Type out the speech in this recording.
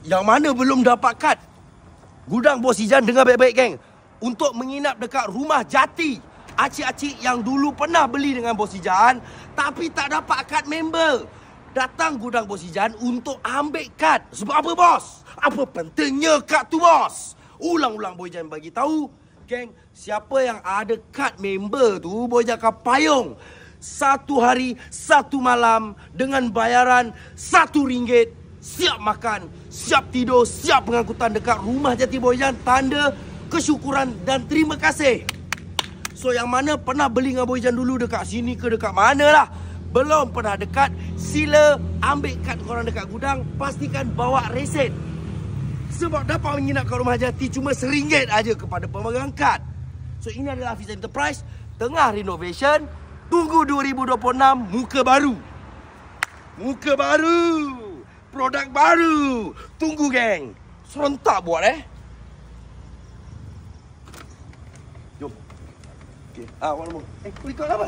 Yang mana belum dapat kad gudang Bos Ijan, dengar baik-baik geng. Untuk menginap dekat rumah jati acik-acik yang dulu pernah beli dengan Bos Ijan tapi tak dapat kad member, datang gudang Bos Ijan untuk ambil kad. Sebab apa bos? Apa pentingnya kad tu bos? Ulang-ulang Bos Ijan bagi tahu, geng, siapa yang ada kad member tu Bos Ijan akan payung 1 hari 1 malam dengan bayaran RM1. Siap makan, siap tidur, siap pengangkutan dekat rumah jati Bos Ijan. Tanda kesyukuran dan terima kasih. So yang mana pernah beli dengan Bos Ijan dulu dekat sini ke dekat mana lah, belum pernah dekat, sila ambil kad korang dekat gudang. Pastikan bawa reset. Sebab dapat menginap kat rumah jati cuma RM1 aja kepada pemegang kad. So ini adalah Hafiz Enterprise, tengah renovation. Tunggu 2026, muka baru. Muka baru. Produk baru. Tunggu geng. Serentak buat Jom. Okey. Awak nombor. Kau ikut apa?